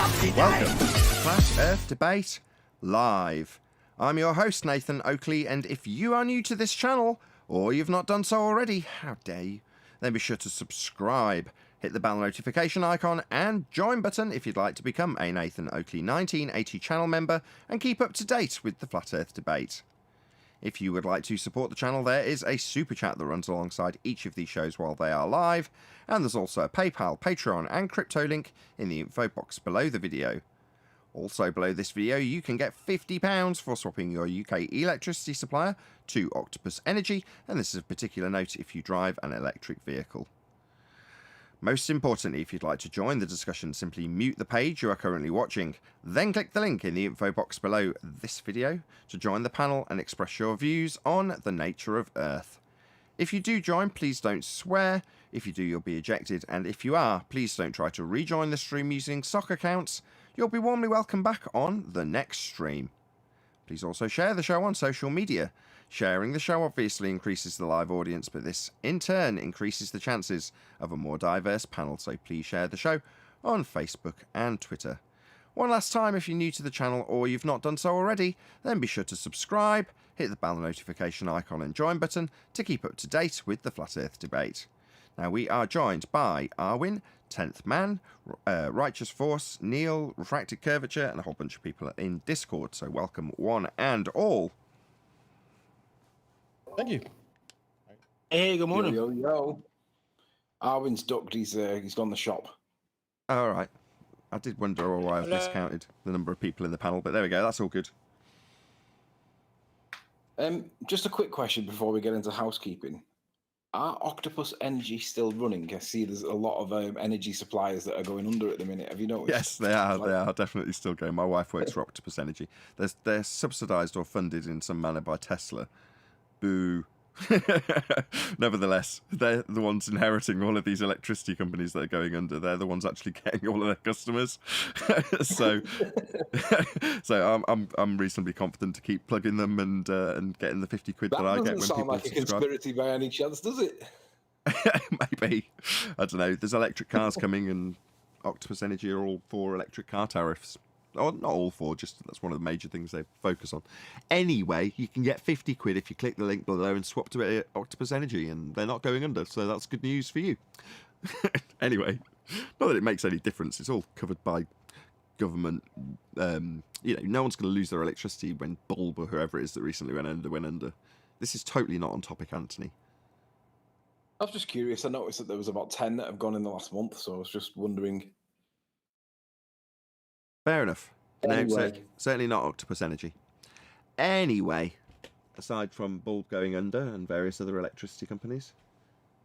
Welcome to Flat Earth Debate Live. I'm your host, Nathan Oakley, and if you are new to this channel, or you've not done so already, how dare you, then be sure to subscribe, hit the bell notification icon, and join button if you'd like to become a Nathan Oakley 1980 channel member and keep up to date with the Flat Earth Debate. If you would like to support the channel, there is a super chat that runs alongside each of these shows while they are live, and there's also a PayPal, Patreon, and crypto link in the info box below the video. Also below this video, you can get £50 for swapping your UK electricity supplier to Octopus Energy, and this is of particular note if you drive an electric vehicle. Most importantly, if you'd like to join the discussion, simply mute the page you are currently watching, then click the link in the info box below this video to join the panel and express your views on the nature of Earth. If you do join, please don't swear. If you do, you'll be ejected, and if you are, please don't try to rejoin the stream using sock accounts. You'll be warmly welcome back on the next stream. Please also share the show on social media. Sharing the show obviously increases the live audience, but this in turn increases the chances of a more diverse panel, so please share the show on Facebook and Twitter. One last time, if you're new to the channel or you've not done so already, then be sure to subscribe, hit the bell notification icon and join button to keep up to date with the Flat Earth Debate. Now we are joined by Arwin, 10th Man, Righteous Force, Neil, Refracted Curvature, and a whole bunch of people in Discord, so welcome one and all. Thank you. Hey, good morning. Yo, yo, yo. Arwin's ducked. He's gone the shop. All right. I did wonder why I've miscounted the number of people in the panel, but there we go. That's all good. Just a quick question before we get into housekeeping. Are Octopus Energy still running? I see there's a lot of energy suppliers that are going under at the minute. Have you noticed? Yes, they are. They are definitely still going. My wife works for Octopus Energy. They're subsidised or funded in some manner by Tesla. Boo. Nevertheless, they're the ones inheriting all of these electricity companies that are going under. They're the ones actually getting all of their customers. so I'm reasonably confident to keep plugging them and getting the 50 quid that I get when people sound like a conspiracy by any chance, does it? Maybe. I don't know. There's electric cars coming, and Octopus Energy are all for electric car tariffs. Oh, not all four, just that's one of the major things they focus on. Anyway, you can get 50 quid if you click the link below and swap to Octopus Energy, and they're not going under, so that's good news for you. Anyway, not that it makes any difference. It's all covered by government. No one's going to lose their electricity when Bulb or whoever it is that recently went under. This is totally not on topic, Anthony. I was just curious. I noticed that there was about 10 that have gone in the last month, so I was just wondering. Fair enough. Anyway. No, certainly not Octopus Energy. Anyway, aside from Bulb going under and various other electricity companies,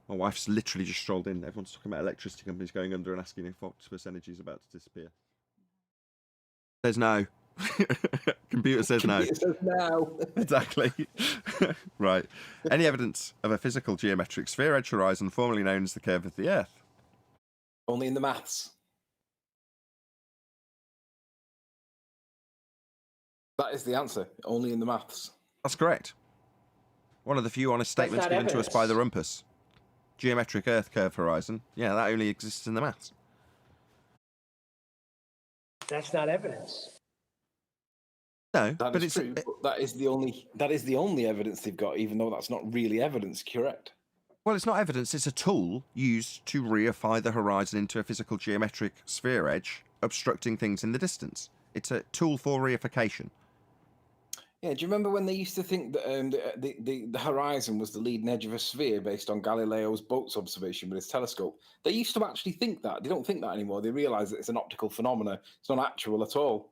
my wife's literally just strolled in. Everyone's talking about electricity companies going under and asking if Octopus Energy is about to disappear. Says no. Computer says no. Computer says no. Exactly. Right. Any evidence of a physical geometric sphere edge horizon, formerly known as the curve of the Earth? Only in the maths. That is the answer. Only in the maths. That's correct. One of the few honest statements given to us by the Rumpus. Geometric Earth curve horizon. Yeah, that only exists in the maths. That's not evidence. No, That but is it's true. But that is the only evidence they've got, even though that's not really evidence. Correct. well, it's not evidence. It's a tool used to reify the horizon into a physical geometric sphere edge, obstructing things in the distance. It's a tool for reification. Yeah, do you remember when they used to think that the horizon was the leading edge of a sphere based on Galileo's boat's observation with his telescope? They used to actually think that. They don't think that anymore. They realise that it's an optical phenomenon. It's not actual at all.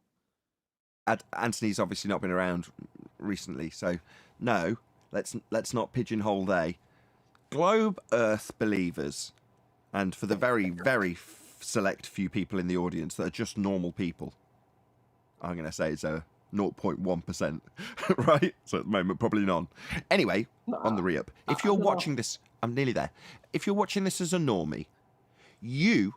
Anthony's obviously not been around recently, so no, let's not pigeonhole they. Globe Earth believers, and for the very, very select few people in the audience that are just normal people, I'm going to say it's a 0.1%, right? So at the moment, probably none. Anyway, on the re-up, if you're watching this, I'm nearly there. If you're watching this as a normie, you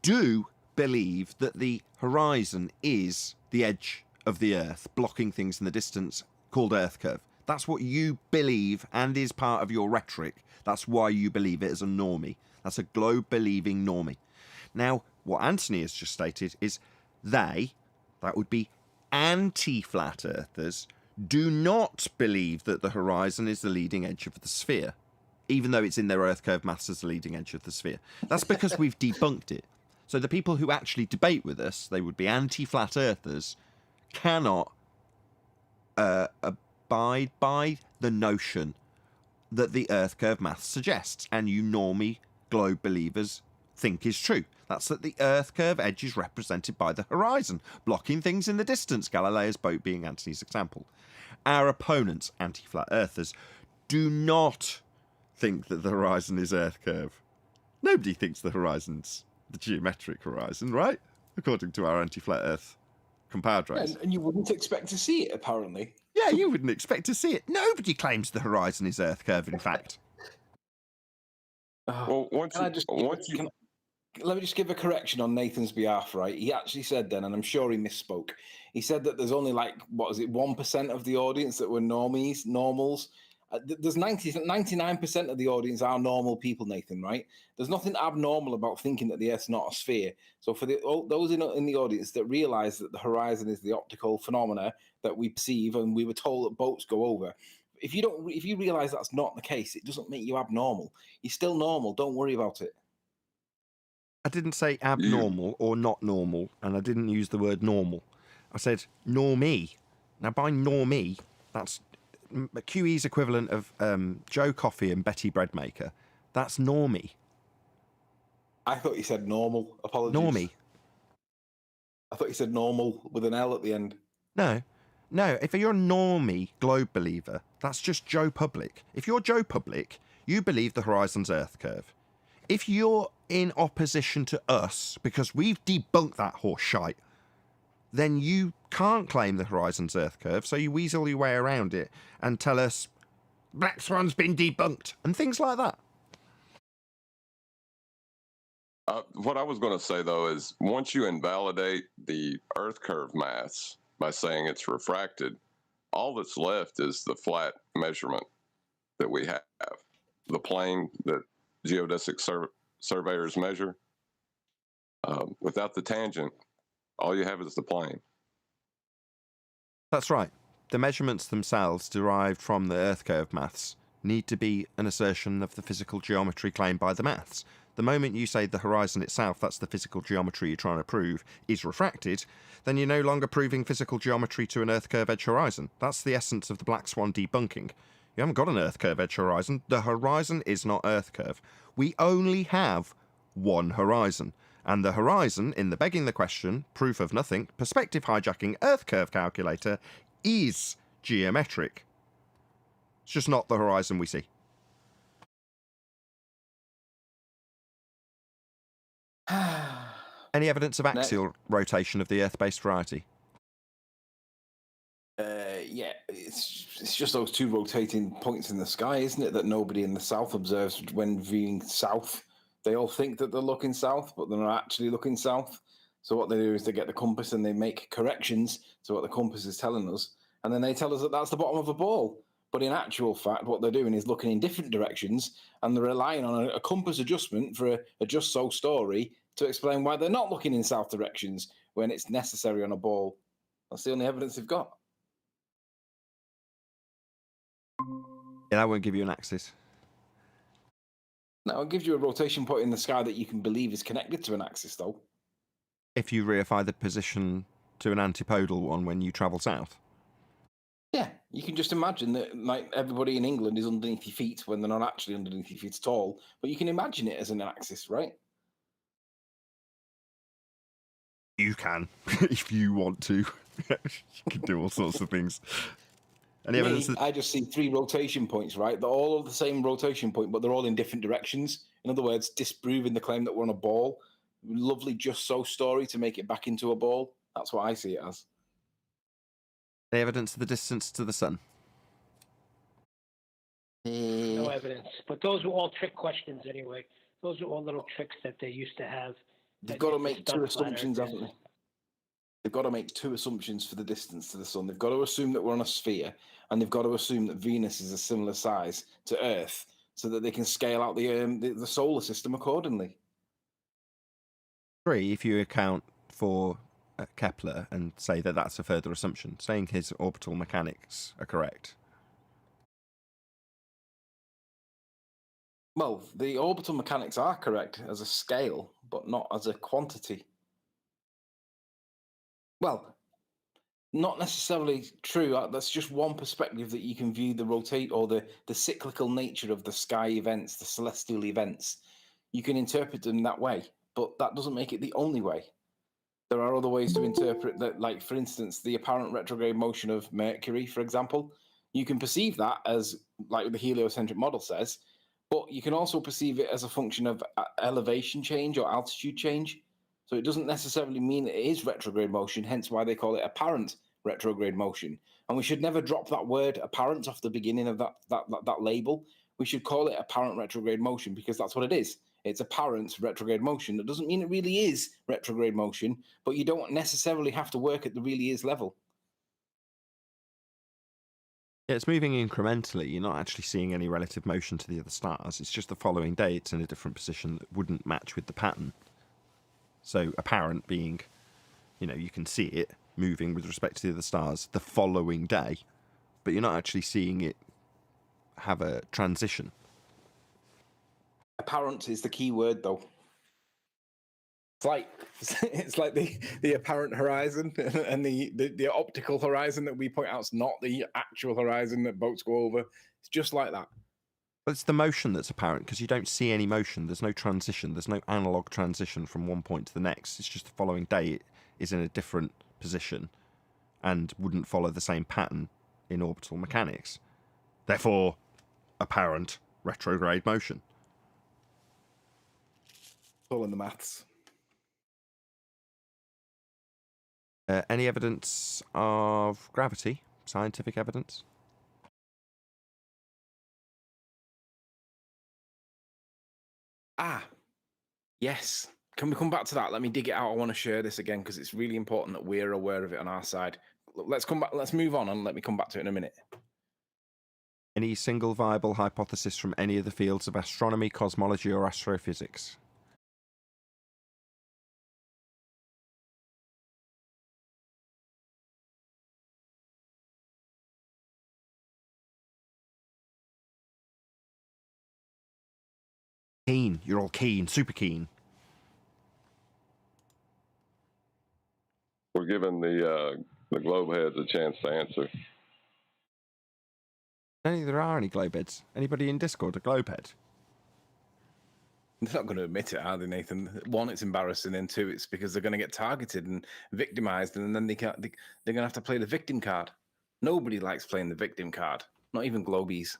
do believe that the horizon is the edge of the Earth, blocking things in the distance, called Earth curve. That's what you believe and is part of your rhetoric. That's why you believe it as a normie. That's a globe-believing normie. Now, what Anthony has just stated is They, that would be anti-flat earthers, do not believe that the horizon is the leading edge of the sphere, even though it's in their earth curve maths as the leading edge of the sphere. That's because we've debunked it. So the people who actually debate with us, they would be anti-flat earthers, cannot abide by the notion that the earth curve maths suggests, and you normie globe believers think is true. That's that the earth curve edge is represented by the horizon, blocking things in the distance, Galileo's boat being Antony's example. Our opponents, anti-flat earthers, do not think that the horizon is earth curve. Nobody thinks the horizon's the geometric horizon, right? According to our anti-flat earth compadres. And you wouldn't expect to see it, apparently. Yeah, you wouldn't expect to see it. Nobody claims the horizon is earth curve, in fact. Well, Let me just give a correction on Nathan's behalf, right? He actually said then, and I'm sure he misspoke. He said that there's only 1% of the audience that were normals. There's 99% of the audience are normal people, Nathan, right? There's nothing abnormal about thinking that the Earth's not a sphere. So for those in the audience that realize that the horizon is the optical phenomena that we perceive, and we were told that boats go over, if you realize that's not the case, it doesn't make you abnormal. You're still normal. Don't worry about it. I didn't say abnormal or not normal, and I didn't use the word normal. I said normie. Now, by normie, that's QE's equivalent of Joe Coffey and Betty Breadmaker. That's normie. I thought you said normal. Apologies. Normie. I thought you said normal with an L at the end. No. If you're a normie globe believer, that's just Joe Public. If you're Joe Public, you believe the horizon's earth curve. If you're in opposition to us, because we've debunked that horse shite, then you can't claim the horizon's earth curve, so you weasel your way around it and tell us Black Swan's been debunked and things like that. What I was going to say, though, is once you invalidate the earth curve maths by saying it's refracted, all that's left is the flat measurement that we have, the plane that geodesic surveyors measure. Without the tangent, all you have is the plane. That's right. The measurements themselves, derived from the earth curve maths, need to be an assertion of the physical geometry claimed by the maths. The moment you say the horizon itself, that's the physical geometry you're trying to prove, is refracted, then you're no longer proving physical geometry to an earth curve edge horizon. That's the essence of the Black Swan debunking. You haven't got an earth curve edge horizon. The horizon is not earth curve. We only have one horizon. And the horizon, in the begging the question, proof of nothing, perspective hijacking earth curve calculator, is geometric. It's just not the horizon we see. Any evidence of axial rotation of the Earth-based variety? Yeah, it's just those two rotating points in the sky, isn't it, that nobody in the south observes when viewing south. They all think that they're looking south, but they're not actually looking south. So what they do is they get the compass and they make corrections to what the compass is telling us, and then they tell us that that's the bottom of a ball. But in actual fact, what they're doing is looking in different directions, and they're relying on a compass adjustment for a just so story to explain why they're not looking in south directions when it's necessary on a ball. That's the only evidence they've got. Yeah, that won't give you an axis. No, it gives you a rotation point in the sky that you can believe is connected to an axis, though. If you reify the position to an antipodal one when you travel south. Yeah, you can just imagine that like everybody in England is underneath your feet when they're not actually underneath your feet at all. But you can imagine it as an axis, right? You can, if you want to. You can do all sorts of things. Any evidence that... I just see three rotation points, right? They're all of the same rotation point, but they're all in different directions. In other words, disproving the claim that we're on a ball. Lovely just so story to make it back into a ball. That's what I see it as. Any evidence of the distance to the sun? No evidence. But those were all trick questions anyway. Those are all little tricks that they used to have. They've got to make two assumptions, haven't they? They've got to make two assumptions for the distance to the sun. They've got to assume that we're on a sphere, and they've got to assume that Venus is a similar size to Earth, so that they can scale out the solar system accordingly. 3, if you account for Kepler and say that that's a further assumption, saying his orbital mechanics are correct. Well, the orbital mechanics are correct as a scale, but not as a quantity. Well, not necessarily true. That's just one perspective that you can view the rotate or the cyclical nature of the sky events, the celestial events. You can interpret them that way, but that doesn't make it the only way. There are other ways to interpret that, like, for instance, the apparent retrograde motion of Mercury, for example. You can perceive that as, like the heliocentric model says, but you can also perceive it as a function of elevation change or altitude change. So it doesn't necessarily mean it is retrograde motion, hence why they call it apparent retrograde motion. And we should never drop that word apparent off the beginning of that label. We should call it apparent retrograde motion because that's what it is. It's apparent retrograde motion. That doesn't mean it really is retrograde motion, but you don't necessarily have to work at the really is level. Yeah, it's moving incrementally. You're not actually seeing any relative motion to the other stars. It's just the following day it's in a different position that wouldn't match with the pattern. So apparent being, you can see it moving with respect to the other stars the following day, but you're not actually seeing it have a transition. Apparent is the key word, though. It's like the apparent horizon and the optical horizon that we point out is not the actual horizon that boats go over. It's just like that. But it's the motion that's apparent because you don't see any motion. There's no transition. There's no analog transition from one point to the next. It's just the following day it is in a different position and wouldn't follow the same pattern in orbital mechanics. Therefore, apparent retrograde motion. All in the maths. Any evidence of gravity? Scientific evidence? Yes. Can we come back to that? Let me dig it out. I want to share this again because it's really important that we're aware of it on our side. Let's come back. Let's move on and let me come back to it in a minute. Any single viable hypothesis from any of the fields of astronomy, cosmology, or astrophysics? Keen. You're all keen. Super keen. We're giving the globe heads a chance to answer. I don't think there are any globeheads. Anybody in Discord a globehead? They're not going to admit it, are they, Nathan? One, it's embarrassing, and two, it's because they're going to get targeted and victimized, and then they're going to have to play the victim card. Nobody likes playing the victim card, not even globies.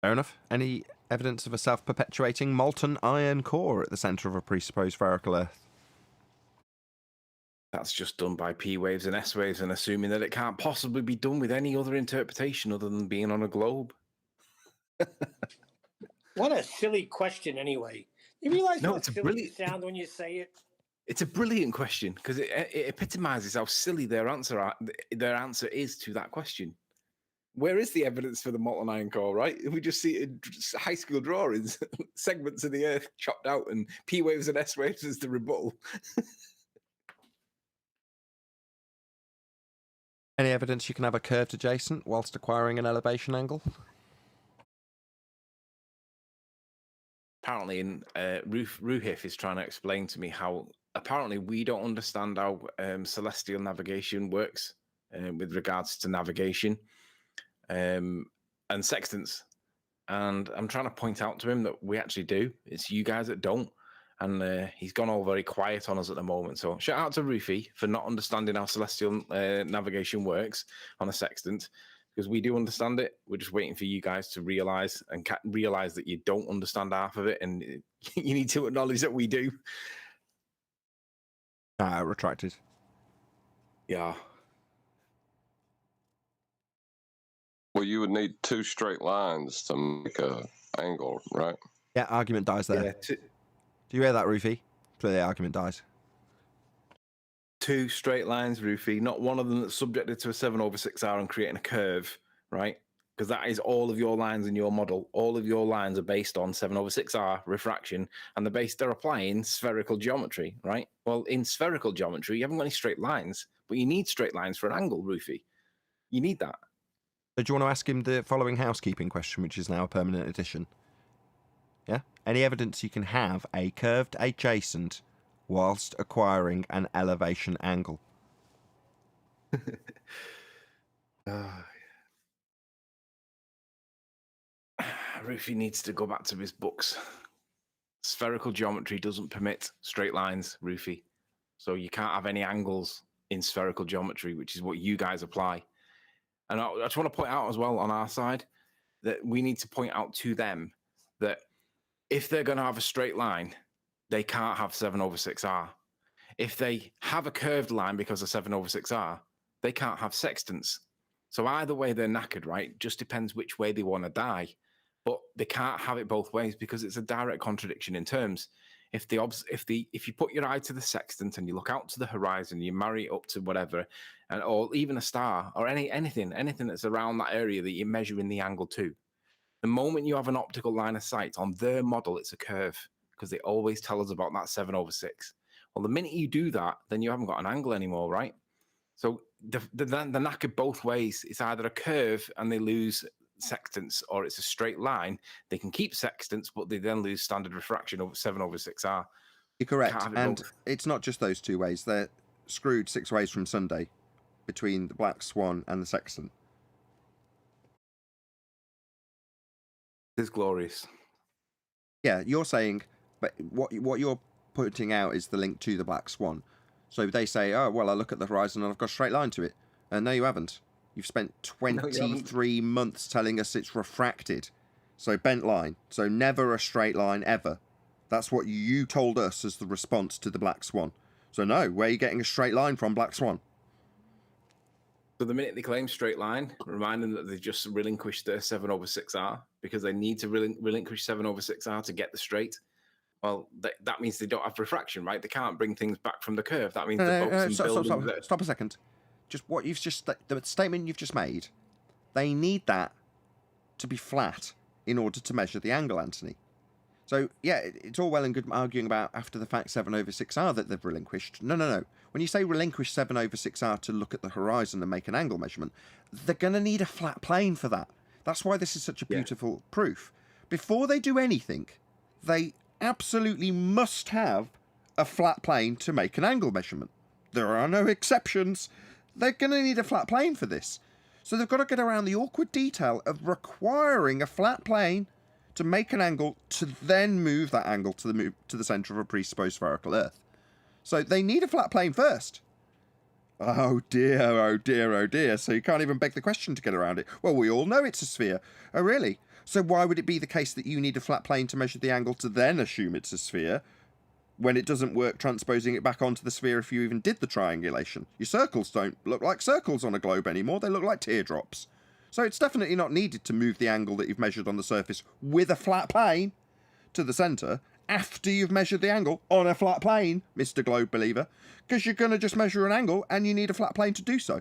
Fair enough. Any evidence of a self-perpetuating molten iron core at the centre of a presupposed spherical Earth? That's just done by P waves and S waves and assuming that it can't possibly be done with any other interpretation other than being on a globe. What a silly question, anyway. You realize No, how it's a silly brilliant- you sound when you say it? It's a brilliant question because it epitomizes how silly their answer is to that question. Where is the evidence for the molten iron core, right? We just see it in high school drawings, segments of the Earth chopped out and P waves and S waves as the rebuttal. Any evidence you can have a curved adjacent whilst acquiring an elevation angle? Apparently, Ruhif is trying to explain to me how apparently we don't understand how celestial navigation works with regards to navigation and sextants. And I'm trying to point out to him that we actually do. It's you guys that don't. And he's gone all very quiet on us at the moment. So shout out to Rufy for not understanding how celestial navigation works on a sextant, because we do understand it. We're just waiting for you guys to realize that you don't understand half of it, and you need to acknowledge that we do. Retracted. Yeah. Well, you would need two straight lines to make a angle, right? Yeah, argument dies there. Yeah. Do you hear that, Rufy? So the argument dies. Two straight lines, Rufy, not one of them that's subjected to a 7/6 R and creating a curve, right? because that is all of your lines in your model. All of your lines are based on 7/6R refraction, and they're applying spherical geometry, right? Well, in spherical geometry, you haven't got any straight lines, but you need straight lines for an angle, Rufy. You need that. So do you want to ask him the following housekeeping question, which is now a permanent addition? Yeah? Any evidence you can have a curved adjacent whilst acquiring an elevation angle? Rufy needs to go back to his books. Spherical geometry doesn't permit straight lines, Rufy. So you can't have any angles in spherical geometry, which is what you guys apply. And I just want to point out as well on our side that we need to point out to them that if they're going to have a straight line, they can't have 7/6R. If they have a curved line because of 7/6R, they can't have sextants. So either way they're knackered, right? Just depends which way they want to die. But they can't have it both ways because it's a direct contradiction in terms. If you put your eye to the sextant and you look out to the horizon, you marry it up to whatever, or even a star or anything that's around that area that you're measuring the angle to, the moment you have an optical line of sight on their model, it's a curve because they always tell us about that 7/6. Well, the minute you do that, then you haven't got an angle anymore, right? So they're knackered both ways. It's either a curve and they lose sextants, or it's a straight line. They can keep sextants, but they then lose standard refraction over 7/6R. You're correct. And it's not just those two ways. They're screwed 6 ways from Sunday between the black swan and the sextant. It's glorious. Yeah, you're saying, but what you're putting out is the link to the black swan. So they say, oh, well, I look at the horizon and I've got a straight line to it. And no, you haven't. You've spent 23 months telling us it's refracted. So bent line. So never a straight line ever. That's what you told us as the response to the black swan. So no, where are you getting a straight line from, black swan? So the minute they claim straight line, remind them that they just relinquished their 7/6R because they need to relinquish 7/6R to get the straight. Well, that means they don't have refraction, right? They can't bring things back from the curve. That means Stop a second. The statement you've just made, they need that to be flat in order to measure the angle, Anthony. So, yeah, it's all well and good arguing about after the fact 7/6R that they've relinquished. No. When you say relinquish 7/6R to look at the horizon and make an angle measurement, they're going to need a flat plane for that. That's why this is such a beautiful proof. Before they do anything, they absolutely must have a flat plane to make an angle measurement. There are no exceptions. They're going to need a flat plane for this. So they've got to get around the awkward detail of requiring a flat plane to make an angle to then move that angle to the centre of a presupposed spherical Earth. So they need a flat plane first. Oh dear, oh dear, oh dear. So you can't even beg the question to get around it. Well, we all know it's a sphere. Oh, really? So why would it be the case that you need a flat plane to measure the angle to then assume it's a sphere when it doesn't work transposing it back onto the sphere if you even did the triangulation? Your circles don't look like circles on a globe anymore. They look like teardrops. So it's definitely not needed to move the angle that you've measured on the surface with a flat plane to the centre after you've measured the angle on a flat plane, Mr. Globe Believer, because you're going to just measure an angle and you need a flat plane to do so.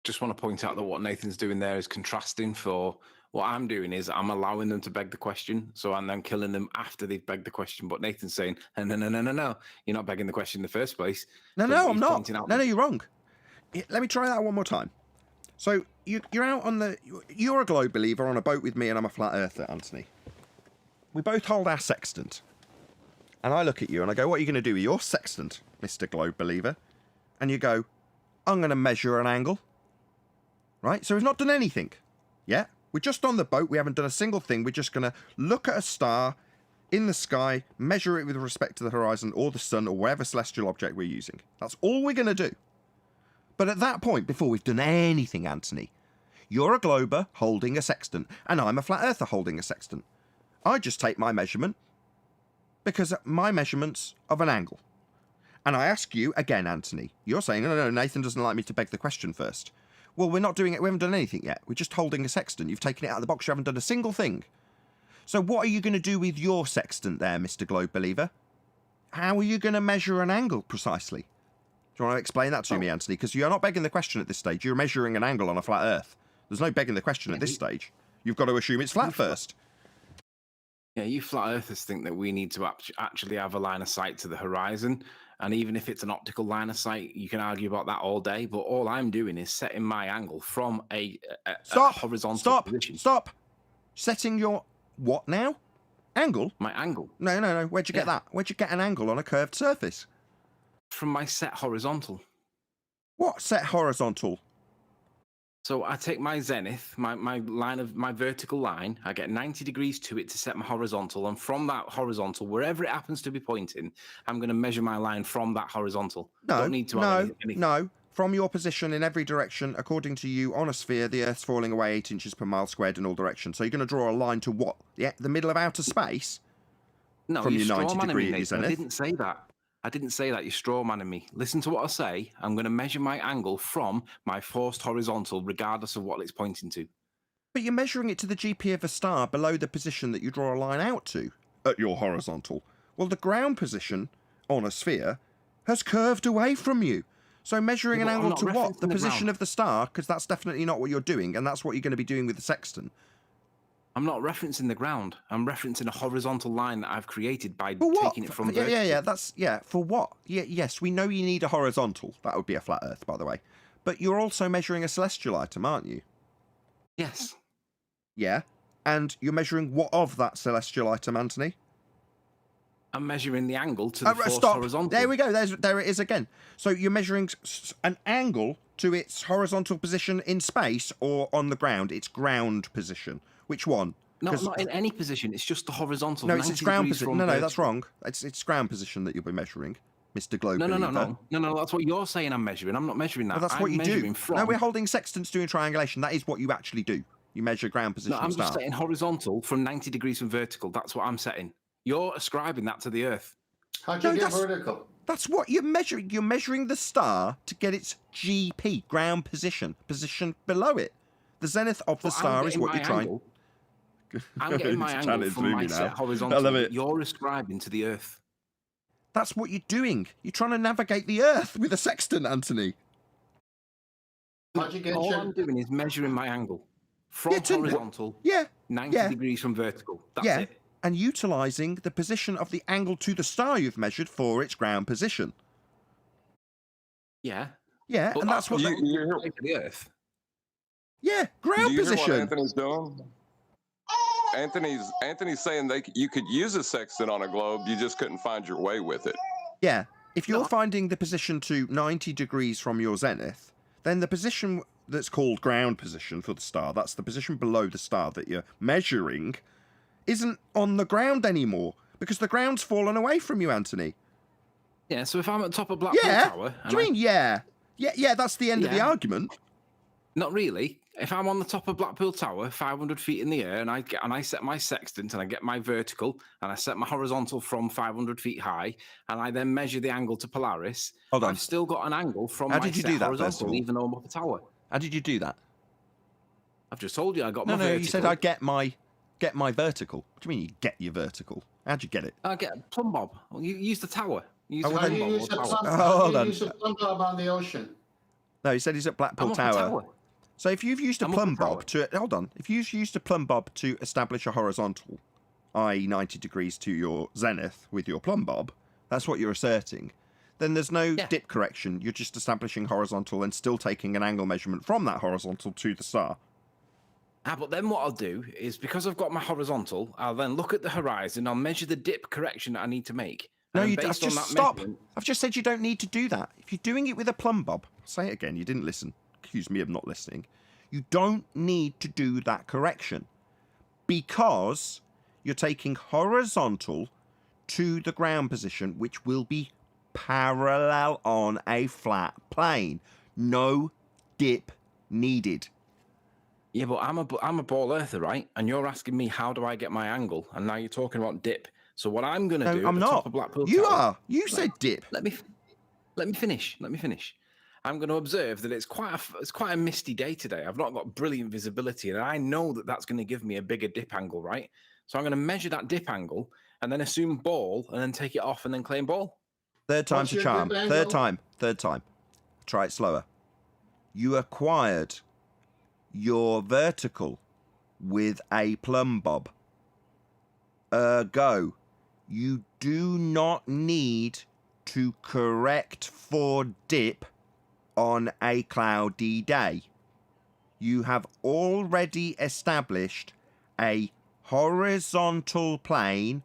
Just want to point out that what Nathan's doing there is contrasting for what I'm doing is I'm allowing them to beg the question, so I'm then killing them after they've begged the question. But Nathan's saying, no, you're not begging the question in the first place. No, I'm not. No, you're wrong. Let me try that one more time. So you're out on you're a globe believer on a boat with me and I'm a flat earther, Anthony. We both hold our sextant. And I look at you and I go, what are you going to do with your sextant, Mr. Globe Believer? And you go, I'm going to measure an angle. Right? So we've not done anything. Yeah? We're just on the boat. We haven't done a single thing. We're just going to look at a star in the sky, measure it with respect to the horizon or the sun or whatever celestial object we're using. That's all we're going to do. But at that point, before we've done anything, Anthony, you're a glober holding a sextant, and I'm a flat earther holding a sextant. I just take my measurement because my measurement's of an angle. And I ask you again, Anthony, you're saying, no, Nathan doesn't like me to beg the question first. Well, we're not doing it. We haven't done anything yet. We're just holding a sextant. You've taken it out of the box. You haven't done a single thing. So what are you going to do with your sextant there, Mr. Globe Believer? How are you going to measure an angle precisely? Do you want to explain that to me, Anthony? Because you're not begging the question at this stage. You're measuring an angle on a flat Earth. There's no begging the question at this stage. You've got to assume it's flat first. Yeah, you flat earthers think that we need to actually have a line of sight to the horizon. And even if it's an optical line of sight, you can argue about that all day. But all I'm doing is setting my angle from a horizontal position. Stop. Setting your what now? Angle? My angle. No. Where'd you get that? Where'd you get an angle on a curved surface? From my set horizontal. What set horizontal? So I take my zenith, my vertical line, I get 90 degrees to it to set my horizontal, and from that horizontal, wherever it happens to be pointing, I'm going to measure my line from that horizontal. No. From your position in every direction, according to you, on a sphere, the Earth's falling away 8 inches per mile squared in all directions. So you're going to draw a line to what? The middle of outer space? No, from your 90 degree zenith? I didn't say that. You're straw manning me. Listen to what I say. I'm going to measure my angle from my forced horizontal, regardless of what it's pointing to. But you're measuring it to the GP of a star below the position that you draw a line out to at your horizontal. Well, the ground position on a sphere has curved away from you. So measuring an angle to what? The position of the star? Because that's definitely not what you're doing, and that's what you're going to be doing with the sextant. I'm not referencing the ground. I'm referencing a horizontal line that I've created by taking it from vertical. For what? Yes, we know you need a horizontal. That would be a flat Earth, by the way. But you're also measuring a celestial item, aren't you? Yes. Yeah. And you're measuring what of that celestial item, Anthony? I'm measuring the angle to the forced horizontal. There we go. There it is again. So you're measuring an angle to its horizontal position in space or on the ground. Its ground position. Which one? No, not in any position. It's just the horizontal. No, it's its ground position. No, that's wrong. It's its ground position that you'll be measuring, Mr. Globe. No. That's what you're saying. I'm measuring. I'm not measuring that. Well, that's what you do. No, we're holding sextants doing triangulation. That is what you actually do. You measure ground position. No, I'm just setting horizontal from 90 degrees from vertical. That's what I'm setting. You're ascribing that to the Earth. How'd you get vertical? That's what you're measuring. You're measuring the star to get its GP, ground position below it. The zenith of the star is what you're trying. I'm getting my angle from my set horizontal. That you're ascribing to the Earth. That's what you're doing. You're trying to navigate the Earth with a sextant, Anthony. All I'm doing is measuring my angle from horizontal, 90 degrees from vertical. That's it. And utilising the position of the angle to the star you've measured for its ground position. Yeah. Yeah, and that's what you're to the Earth. Yeah, ground position. Hear what Anthony's doing? Anthony's saying you could use a sextant on a globe, you just couldn't find your way with it. Yeah, if you're finding the position to 90 degrees from your zenith, then the position that's called ground position for the star, that's the position below the star that you're measuring, isn't on the ground anymore because the ground's fallen away from you, Anthony. Yeah, so if I'm at the top of Blackpool Tower... Do you mean yeah? Yeah, that's the end of the argument. Not really. If I'm on the top of Blackpool Tower, 500 feet in the air, and I set my sextant and I get my vertical and I set my horizontal from 500 feet high, and I then measure the angle to Polaris, I've still got an angle from my set horizontal, even though I'm up a tower. How did you do that? I've just told you I got my vertical. No, you said I get my vertical. What do you mean you get your vertical? How'd you get it? I get a plumb bob. You use the tower. You use a plumb bob on the ocean. No, he said he's at Blackpool Tower. So if you've used a plumb bob if you've used a plumb bob to establish a horizontal, i.e. 90 degrees to your zenith with your plumb bob, that's what you're asserting, then there's no dip correction. You're just establishing horizontal and still taking an angle measurement from that horizontal to the star. But then what I'll do is, because I've got my horizontal, I'll then look at the horizon, I'll measure the dip correction that I need to make. No, stop. I've just said you don't need to do that. If you're doing it with a plumb bob, say it again, you didn't listen. Accuse me of not listening. You don't need to do that correction because you're taking horizontal to the ground position, which will be parallel on a flat plane. No dip needed. Yeah, but I'm a ball earther, right? And you're asking me how do I get my angle, and now you're talking about dip. So what I'm going to do? I'm not. Top of Blackpool you Tower, are. You said dip. Let me finish. I'm going to observe that it's quite a misty day today. I've not got brilliant visibility, and I know that that's going to give me a bigger dip angle, right? So I'm going to measure that dip angle and then assume ball, and then take it off and then claim ball. Third time's a charm. Third Third time. Try it slower. You acquired your vertical with a plumb bob. Ergo, you do not need to correct for dip on a cloudy day. You have already established a horizontal plane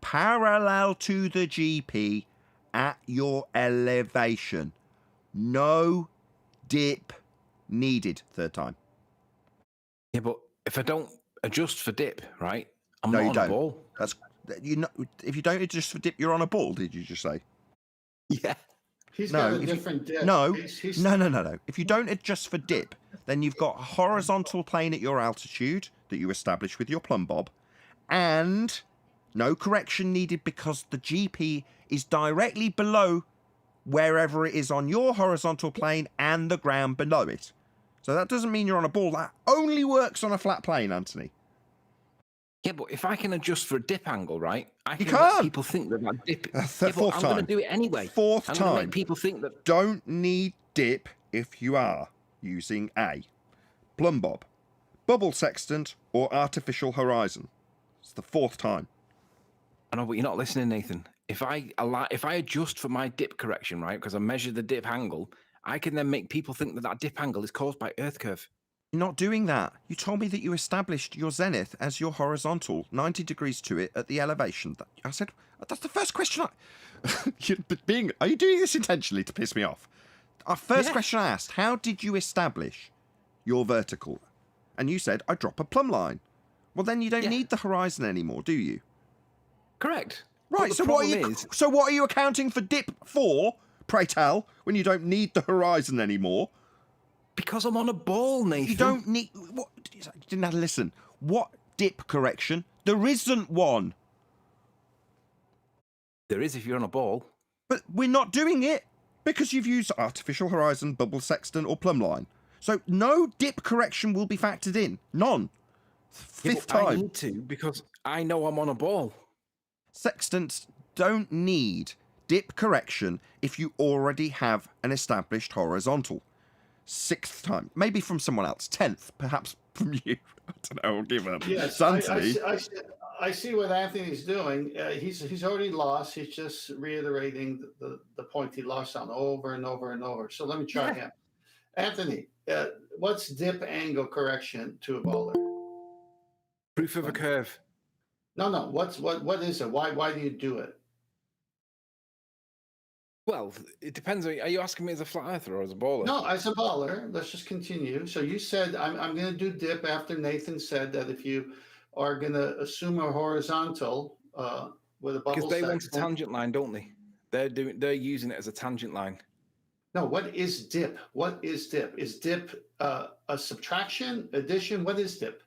parallel to the GP at your elevation. No dip needed. Third time. Yeah, but if I don't adjust for dip, right, I'm No, not you on don't. a ball. That's you know. If you don't adjust for dip, you're on a ball. Did you just say? Yeah. He's No, got a if you- different dip. No, He's- no. If you don't adjust for dip, then you've got a horizontal plane at your altitude that you establish with your plumb bob, and no correction needed because the GP is directly below wherever it is on your horizontal plane and the ground below it. So that doesn't mean you're on a ball. That only works on a flat plane, Anthony. Yeah, but if I can adjust for a dip angle, right, I You can can't. make people think that that dip. That's Yeah, the but fourth I'm going time. to do it anyway. Fourth I'm going to time. make people think that. Don't need dip if you are using a plumb bob, bubble sextant, or artificial horizon. It's the fourth time. I know, but you're not listening, Nathan. If I adjust for my dip correction, right, because I measure the dip angle, I can then make people think that that dip angle is caused by Earth curve. You're not doing that. You told me that you established your zenith as your horizontal, 90 degrees to it at the elevation. I said, that's the first question Are you doing this intentionally to piss me off? Our first question I asked, how did you establish your vertical? And you said, I drop a plumb line. Well, then you don't need the horizon anymore, do you? Correct. Right, so what are you accounting for dip for, pray tell, when you don't need the horizon anymore? Because I'm on a ball, Nathan. You don't need... What? You didn't have to listen. What dip correction? There isn't one. There is if you're on a ball. But we're not doing it because you've used artificial horizon, bubble sextant, or plumb line. So no dip correction will be factored in. None. Fifth time. I need to because I know I'm on a ball. Sextants don't need dip correction if you already have an established horizontal. Sixth time. Maybe from someone else. 10th, perhaps from you. I don't know. I'll give up. Yes, Anthony. I see what Anthony's doing. He's already lost. He's just reiterating the point he lost on over and over and over. So let me try again. Anthony, what's dip angle correction to a baller? Proof of a curve. No. What is it? Why do you do it? Well, it depends. Are you asking me as a flat earther or as a baller? No, as a baller. Let's just continue. So you said I'm going to do dip after Nathan said that if you are going to assume a horizontal with a bubble because they want a sextant- tangent line, don't they? They're using it as a tangent line. No, what is dip? What is dip? Is dip a subtraction, addition? What is dip?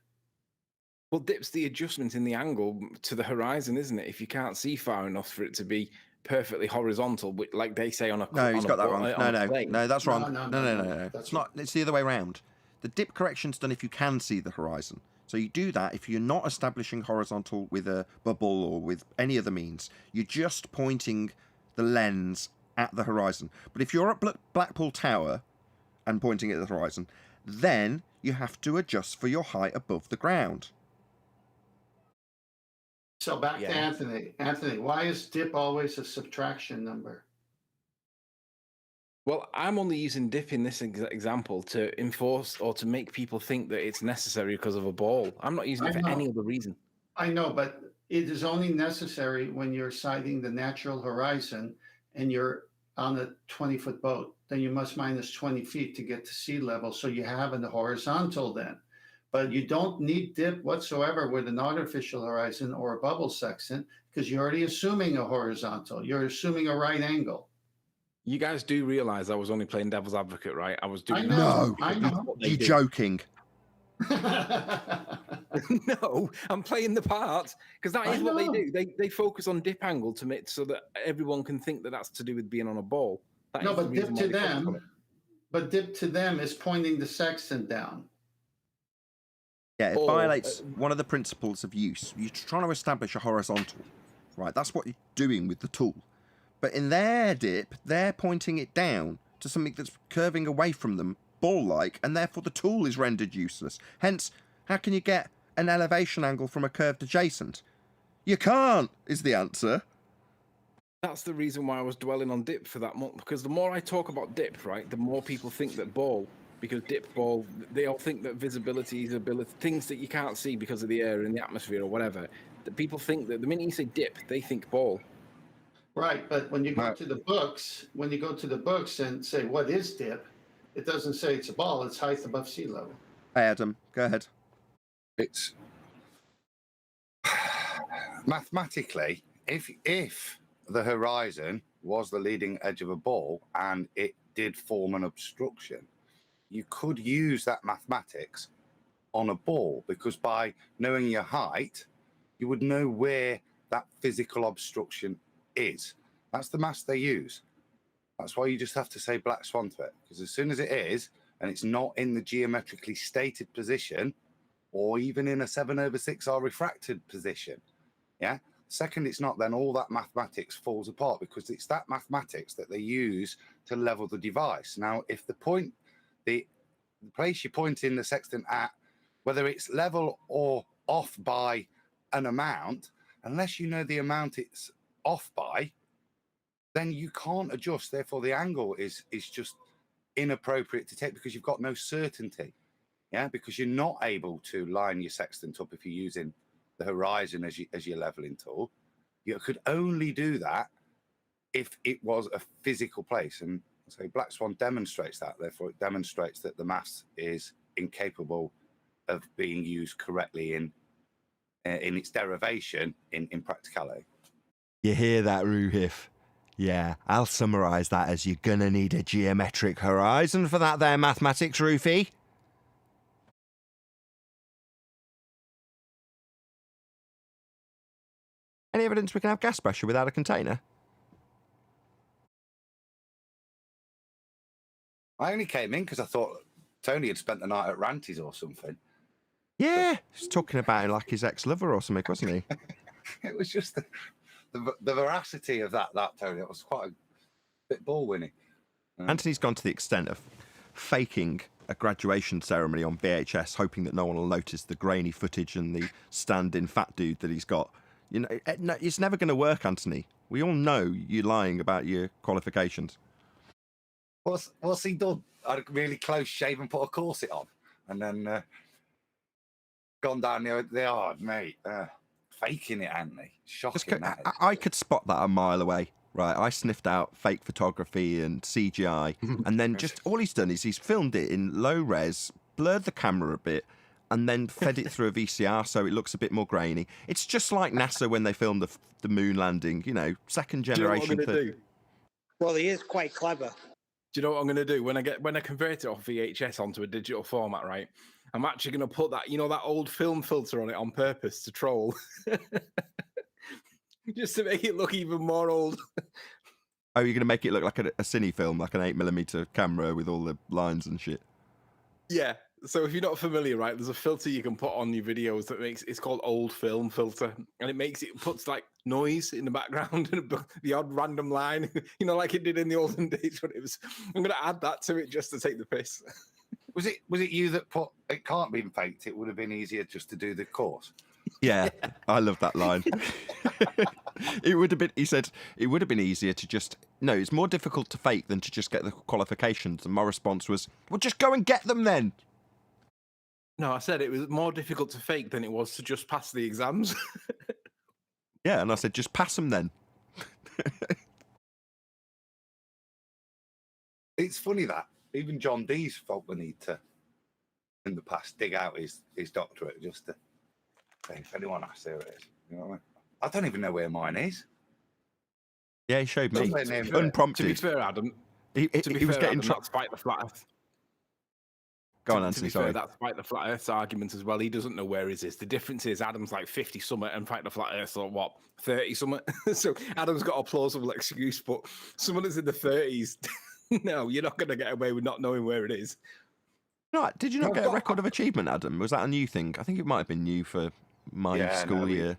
Well, dip's the adjustment in the angle to the horizon, isn't it? If you can't see far enough for it to be perfectly horizontal, like they say on a No, he's got that wrong. No, that's wrong. No. That's It's not. It's the other way around. The dip correction's done if you can see the horizon. So you do that if you're not establishing horizontal with a bubble or with any other means. You're just pointing the lens at the horizon. But if you're at Blackpool Tower and pointing at the horizon, then you have to adjust for your height above the ground. So back to Anthony. Anthony, why is dip always a subtraction number? Well, I'm only using dip in this example to enforce or to make people think that it's necessary because of a ball. I'm not using it for any other reason. I know, but it is only necessary when you're sighting the natural horizon and you're on a 20-foot boat. Then you must minus 20 feet to get to sea level. So you have a horizontal then. But you don't need dip whatsoever with an artificial horizon or a bubble sextant because you're already assuming a horizontal. You're assuming a right angle. You guys do realize I was only playing devil's advocate, right? I was doing No, I know. you're joking. No, I'm playing the part because that is what they do. They focus on dip angle to make so that everyone can think that that's to do with being on a ball. No, but dip to them is pointing the sextant down. Yeah, it violates one of the principles of use. You're trying to establish a horizontal, right? That's what you're doing with the tool. But in their dip, they're pointing it down to something that's curving away from them, ball-like, and therefore the tool is rendered useless. Hence, how can you get an elevation angle from a curved adjacent? You can't, is the answer. That's the reason why I was dwelling on dip for that month, because the more I talk about dip, right, the more people think that ball, because dip, ball, they all think that visibility is ability, things that you can't see because of the air in the atmosphere or whatever. That people think that the minute you say dip, they think ball. Right, but when you go to the books, and say what is dip, it doesn't say it's a ball. It's height above sea level. Hey, Adam, go ahead. It's mathematically, if the horizon was the leading edge of a ball and it did form an obstruction, you could use that mathematics on a ball, because by knowing your height, you would know where that physical obstruction is. That's the maths they use. That's why you just have to say black swan to it, because as soon as it is, and it's not in the geometrically stated position, or even in a 7/6 refracted position, yeah, second it's not, then all that mathematics falls apart, because it's that mathematics that they use to level the device. Now, if the place you're pointing the sextant at, whether it's level or off by an amount, unless you know the amount it's off by, then you can't adjust. Therefore, the angle is just inappropriate to take, because you've got no certainty. Yeah, because you're not able to line your sextant up if you're using the horizon as your leveling tool. You could only do that if it was a physical place. And so Black Swan demonstrates that. Therefore, it demonstrates that the maths is incapable of being used correctly in its derivation in practicality. You hear that, Ruhif? Yeah, I'll summarise that as you're gonna need a geometric horizon for that there mathematics, Rufy. Any evidence we can have gas pressure without a container? I only came in because I thought Tony had spent the night at Ranty's or something. Yeah, he's talking about like his ex-lover or something, wasn't he? It was just the veracity of that Tony. It was quite a bit ball-winning. Anthony's gone to the extent of faking a graduation ceremony on VHS, hoping that no one will notice the grainy footage and the stand-in fat dude that he's got. You know, it's never going to work, Anthony. We all know you're lying about your qualifications. What's he done? Had a really close shave and put a corset on, and then gone down the hard, mate. Faking it, Anthony. Shocking. I could spot that a mile away. Right, I sniffed out fake photography and CGI, and then just all he's done is he's filmed it in low res, blurred the camera a bit, and then fed it through a VCR so it looks a bit more grainy. It's just like NASA when they filmed the moon landing, you know, second generation. Do you know what I'm going to do? Well, he is quite clever. Do you know what I'm going to do when I convert it off VHS onto a digital format? Right, I'm actually going to put that, you know, that old film filter on it on purpose to troll, just to make it look even more old. Oh, you're going to make it look like a cine film, like an 8mm camera with all the lines and shit. Yeah. So if you're not familiar, right, there's a filter you can put on your videos that it's called old film filter, and it puts like noise in the background and the odd random line, you know, like it did in the olden days when it was. I'm going to add that to it just to take the piss. Was it you that put it can't be faked? It would have been easier just to do the course. Yeah, I love that line. It would have been. He said it would have been easier to just. No, it's more difficult to fake than to just get the qualifications. And my response was, "Well, just go and get them then." No, I said it was more difficult to fake than it was to just pass the exams. Yeah, and I said, just pass them then. It's funny that even John Dee's felt the need to, in the past, dig out his doctorate just to say, if anyone asks, here it is. You know what I mean? I don't even know where mine is. Yeah, he showed me. Unprompted. To be fair, Adam, he was getting that's fight the flat earth. Go on, Anthony, sorry. That's Fight the Flat Earth's argument as well. He doesn't know where his is. The difference is Adam's like 50 something and Fight the Flat Earth's like, what, 30 something? So Adam's got a plausible excuse, but someone that's in the 30s, no, you're not going to get away with not knowing where it is. No, did you not get a record of achievement, Adam? Was that a new thing? I think it might have been new for my school year.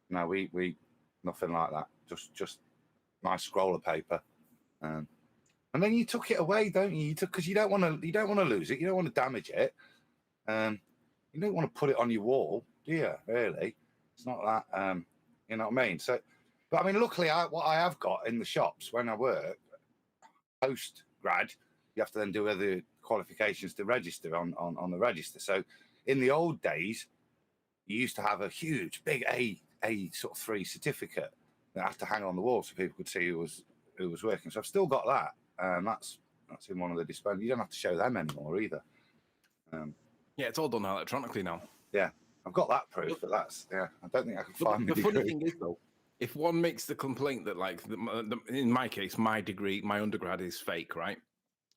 No, we nothing like that. Just nice scroll of paper. And then you took it away, don't you? Because you don't want to lose it. You don't want to damage it. You don't want to put it on your wall, do you? Really, it's not that. You know what I mean? So, but I mean, luckily, what I have got in the shops when I work post grad, you have to then do other qualifications to register on the register. So, in the old days, you used to have a huge, big A sort of 3 certificate that had to hang on the wall so people could see who was working. So I've still got that. That's in one of the displays. You don't have to show them anymore either. Yeah, it's all done electronically now. Yeah, I've got that proof, but that's I don't think I can find the funny thing is though, if one makes the complaint that like in my case, my degree, my undergrad is fake, right?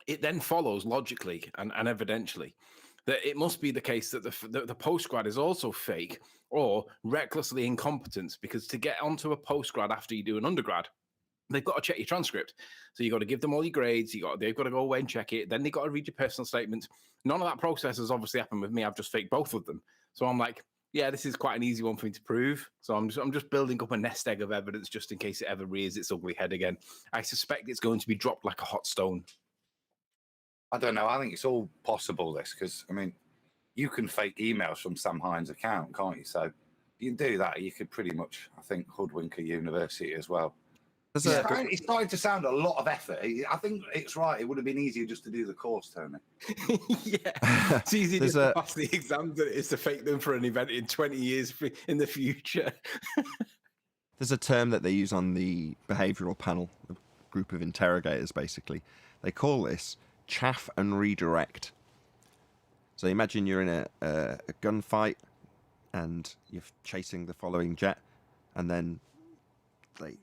It then follows logically and evidentially that it must be the case that the postgrad is also fake or recklessly incompetent, because to get onto a postgrad after you do an undergrad, they've got to check your transcript. So you got to give them all your grades. They've got to go away and check it. Then they got to read your personal statements. None of that process has obviously happened with me. I've just faked both of them. So I'm like, yeah, this is quite an easy one for me to prove. So I'm just building up a nest egg of evidence just in case it ever rears its ugly head again. I suspect it's going to be dropped like a hot stone. I don't know. I think it's all possible, this, because, I mean, you can fake emails from Sam Hines' account, can't you? So you can do that. You could pretty much, I think, hoodwink a university as well. It's starting to sound a lot of effort. I think it's right. It would have been easier just to do the course, Tony. Yeah. It's easier to pass the exams than it is to fake them for an event in 20 years in the future. There's a term that they use on the behavioural panel, a group of interrogators, basically. They call this chaff and redirect. So imagine you're in a gunfight and you're chasing the following jet, and then they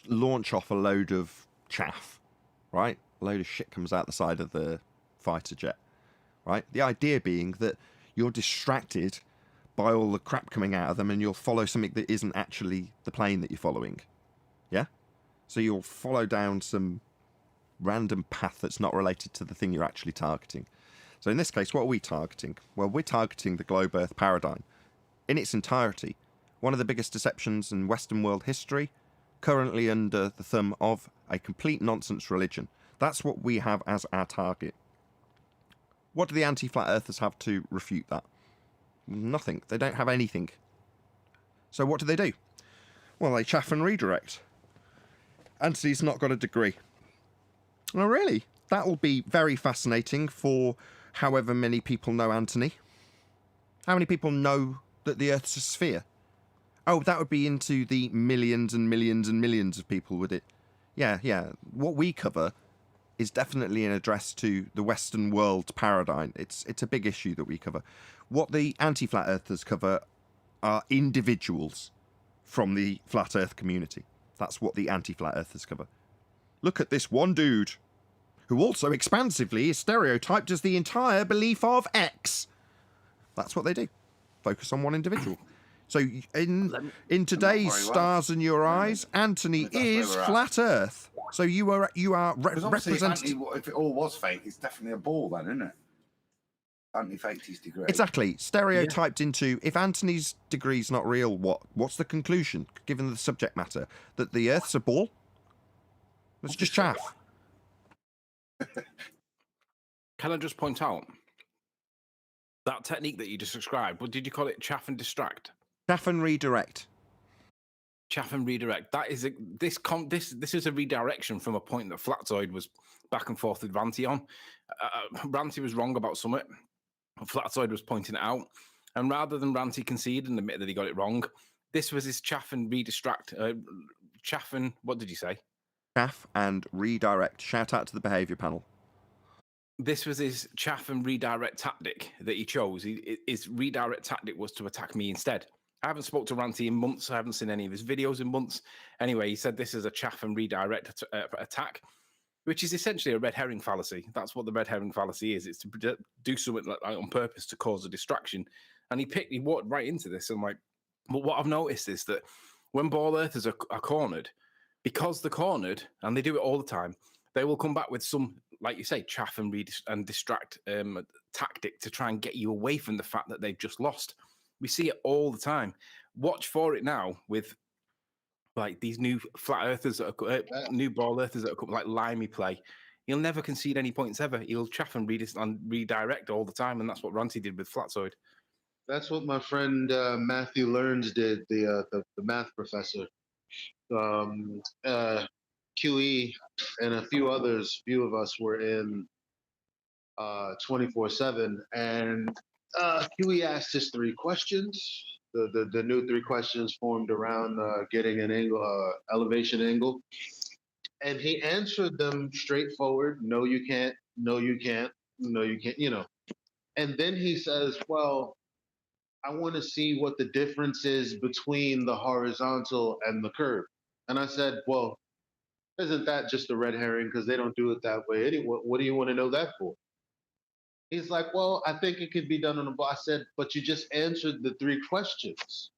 launch off a load of chaff, right? A load of shit comes out the side of the fighter jet, right? The idea being that you're distracted by all the crap coming out of them and you'll follow something that isn't actually the plane that you're following. Yeah? So you'll follow down some random path that's not related to the thing you're actually targeting. So in this case, what are we targeting? Well, we're targeting the globe Earth paradigm in its entirety. One of the biggest deceptions in Western world history, currently under the thumb of a complete nonsense religion. That's what we have as our target. What do the anti-flat earthers have to refute that? Nothing. They don't have anything. So what do? Well, they chaff and redirect. Anthony's not got a degree. Oh, really? That will be very fascinating for however many people know Anthony. How many people know that the Earth's a sphere? Oh, that would be into the millions and millions and millions of people, would it? Yeah. What we cover is definitely an address to the Western world paradigm. It's a big issue that we cover. What the anti-flat earthers cover are individuals from the flat earth community. That's what the anti-flat earthers cover. Look at this one dude who also expansively is stereotyped as the entire belief of X. That's what they do. Focus on one individual. So in today's Stars in Your Eyes, Anthony is flat Earth. So you are representing. If it all was fake, it's definitely a ball, then, isn't it? Anthony faked his degree. Exactly. Stereotyped into, if Anthony's degree's not real, what's the conclusion, given the subject matter? That the Earth's a ball? It's just chaff. Can I just point out that technique that you just described? What did you call it? Chaff and distract? Chaff and redirect. Chaff and redirect. That is this is a redirection from a point that Flatzoid was back and forth with Ranty on. Ranty was wrong about something. Flatzoid was pointing it out, and rather than Ranty concede and admit that he got it wrong, this was his chaff and redistract. Chaff and what did you say? Chaff and redirect. Shout out to the behaviour panel. This was his chaff and redirect tactic that he chose. His redirect tactic was to attack me instead. I haven't spoke to Ranty in months. I haven't seen any of his videos in months. Anyway, he said this is a chaff and redirect attack, which is essentially a red herring fallacy. That's what the red herring fallacy is. It's to do something like on purpose to cause a distraction. And he walked right into this. And but what I've noticed is that when ball earthers are cornered, because they're cornered, and they do it all the time, they will come back with some, like you say, chaff and distract tactic to try and get you away from the fact that they've just lost. We see it all the time. Watch for it now with like these new flat earthers that are new ball earthers that are like limey play. He'll never concede any points ever. He'll chaff and redirect all the time, and that's what Ranty did with Flatzoid. That's what my friend Matthew Learns did, the math professor. QE and a few of us were in 24/7, and QE asked his 3 questions. The new 3 questions formed around getting an angle, elevation angle, and he answered them straightforward. No, you can't. No, you can't. No, you can't. You know. And then he says, "Well, I want to see what the difference is between the horizontal and the curve." And I said, "Well, isn't that just a red herring? Because they don't do it that way anyway. What do you want to know that for?" He's like, "Well, I think it could be done on a ball." I said, "But you just answered the 3 questions.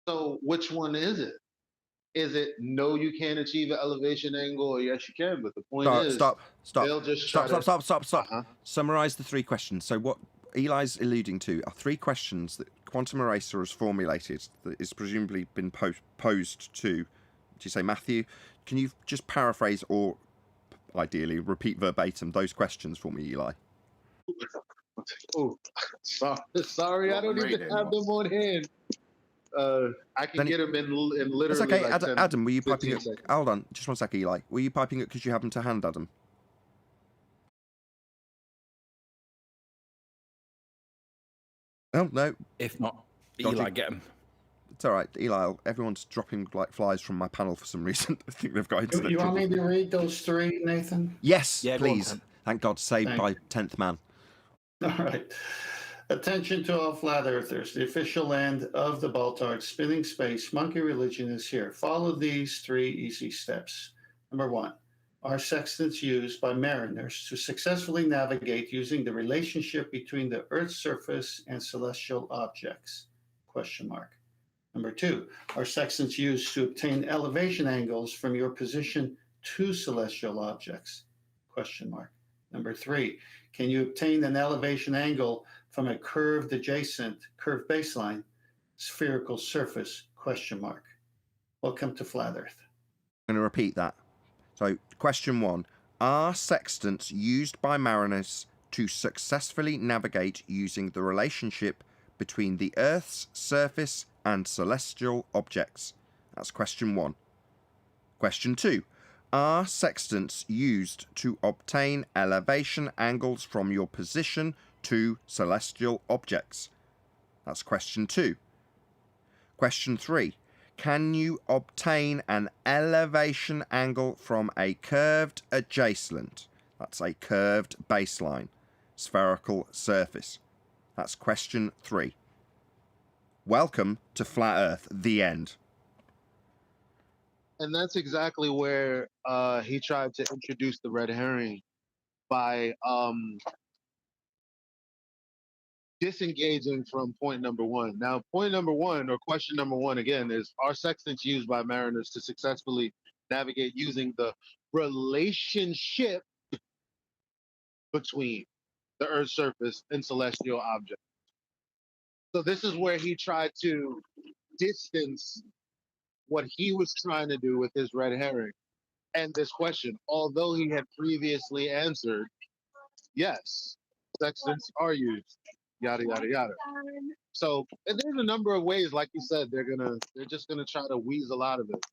So which one is it? Is it no, you can't achieve an elevation angle, or yes, you can?" But the point is, Stop. they'll just try Stop. to- Uh-huh. Summarize the 3 questions. So what Eli's alluding to are 3 questions that Quantum Eraser has formulated that is presumably been posed to, did you say Matthew? Can you just paraphrase or ideally repeat verbatim those questions for me, Eli? Oh, sorry, I don't even have them on hand. I can get them in literally. That's okay. Like 10, Adam, were you piping 15 it? seconds. Hold on, just one sec, Eli. Were you piping it because you have them to hand, Adam? Oh no. If not, Dodgy. Eli, get him. It's all right, Eli. Everyone's dropping like flies from my panel for some reason. I think they've got internet. You want me trouble. to read those 3, Nathan? Yes, Yeah, go on, please. Sam. Thank God, saved Thank by you. 10th man. All right. Attention to all flat earthers. The official land of the Baltard spinning space monkey religion is here. Follow these 3 easy steps. Number 1, are sextants used by mariners to successfully navigate using the relationship between the Earth's surface and celestial objects? Question mark. Number 2, are sextants used to obtain elevation angles from your position to celestial objects? Question mark. Number 3, can you obtain an elevation angle from a curved baseline, spherical surface? Question mark. Welcome to Flat Earth. I'm going to repeat that. So, question 1. Are sextants used by mariners to successfully navigate using the relationship between the Earth's surface and celestial objects? That's question 1. Question 2. Are sextants used to obtain elevation angles from your position to celestial objects? That's question 2. Question 3. Can you obtain an elevation angle from a curved adjacent? That's a curved baseline, spherical surface. That's question 3. Welcome to Flat Earth, the end. And that's exactly where he tried to introduce the red herring by disengaging from point number 1. Now, point number 1, or question number 1 again, is, are sextants used by mariners to successfully navigate using the relationship between the Earth's surface and celestial objects? So this is where he tried to distance what he was trying to do with his red herring and this question, although he had previously answered, yes, sextants are used, yada yada yada. So, and there's a number of ways, like you said, they're just gonna try to weasel out of it.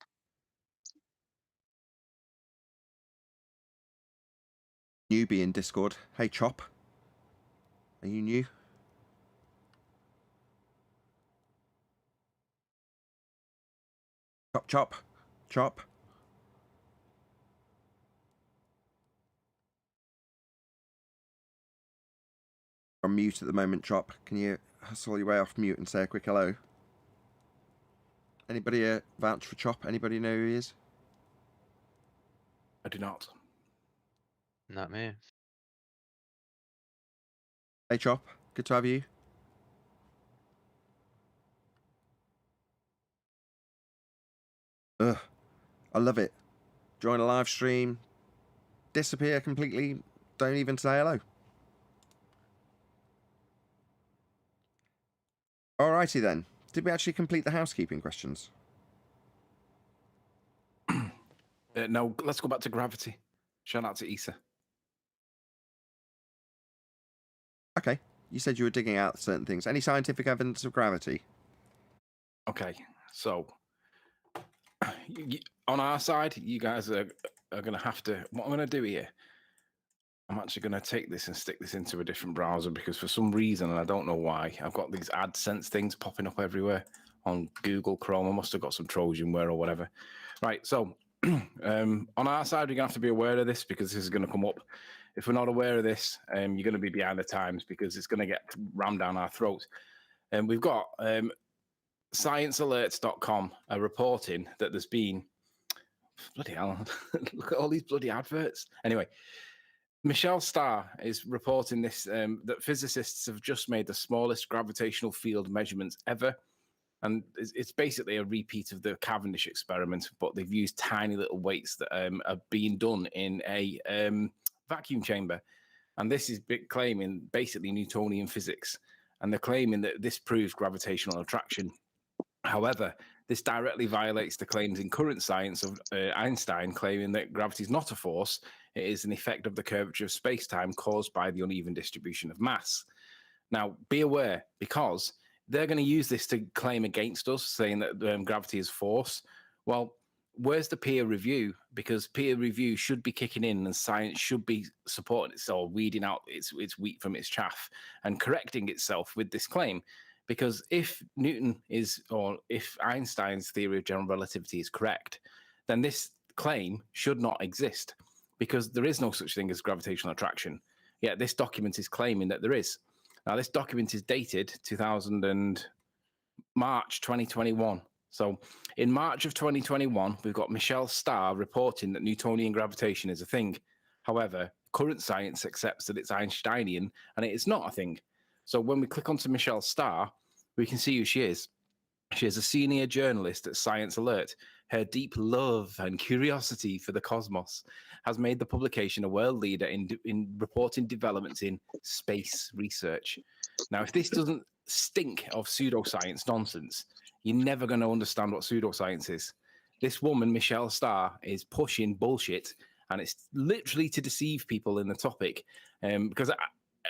Newbie in Discord. Hey, Chop. Are you new? Chop, chop, chop. You're on mute at the moment, Chop. Can you hustle your way off mute and say a quick hello? Anybody vouch for Chop? Anybody know who he is? I do not. Not me. Hey, Chop. Good to have you. Ugh. I love it. Join a live stream. Disappear completely. Don't even say hello. Alrighty then. Did we actually complete the housekeeping questions? No, let's go back to gravity. Shout out to Issa. Okay, you said you were digging out certain things. Any scientific evidence of gravity? Okay, so on our side, you guys are going to have to. What I'm going to do here, I'm actually going to take this and stick this into a different browser because for some reason, and I don't know why, I've got these AdSense things popping up everywhere on Google Chrome. I must have got some Trojanware or whatever. Right, so on our side, we're going to have to be aware of this because this is going to come up. If we're not aware of this, you're going to be behind the times because it's going to get rammed down our throats. And we've got sciencealerts.com are reporting that there's been bloody hell, look at all these bloody adverts. Anyway, Michelle Starr is reporting this that physicists have just made the smallest gravitational field measurements ever. And it's basically a repeat of the Cavendish experiment, but they've used tiny little weights that are being done in a vacuum chamber. And this is claiming basically Newtonian physics. And they're claiming that this proves gravitational attraction. However, this directly violates the claims in current science of Einstein claiming that gravity is not a force. It is an effect of the curvature of space-time caused by the uneven distribution of mass. Now, be aware, because they're going to use this to claim against us, saying that gravity is force. Well, where's the peer review? Because peer review should be kicking in and science should be supporting itself, weeding out its wheat from its chaff and correcting itself with this claim. Because if Newton is, or if Einstein's theory of general relativity is correct, then this claim should not exist because there is no such thing as gravitational attraction. Yet this document is claiming that there is. Now, this document is dated March 2021. So in March of 2021, we've got Michelle Starr reporting that Newtonian gravitation is a thing. However, current science accepts that it's Einsteinian and it is not a thing. So when we click onto Michelle Starr, we can see who she is. She is a senior journalist at Science Alert. Her deep love and curiosity for the cosmos has made the publication a world leader in reporting developments in space research. Now, if this doesn't stink of pseudoscience nonsense, you're never going to understand what pseudoscience is. This woman, Michelle Starr, is pushing bullshit, and it's literally to deceive people in the topic. Because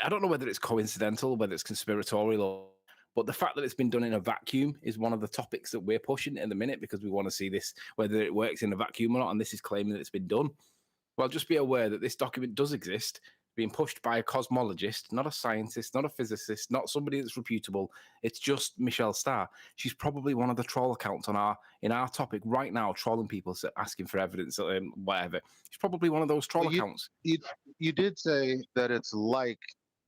I don't know whether it's coincidental, whether it's conspiratorial, but the fact that it's been done in a vacuum is one of the topics that we're pushing in the minute because we want to see this, whether it works in a vacuum or not, and this is claiming that it's been done. Well, just be aware that this document does exist, being pushed by a cosmologist, not a scientist, not a physicist, not somebody that's reputable. It's just Michelle Starr. She's probably one of the troll accounts in our topic right now, trolling people, asking for evidence, whatever. She's probably one of those troll accounts. You did say that it's like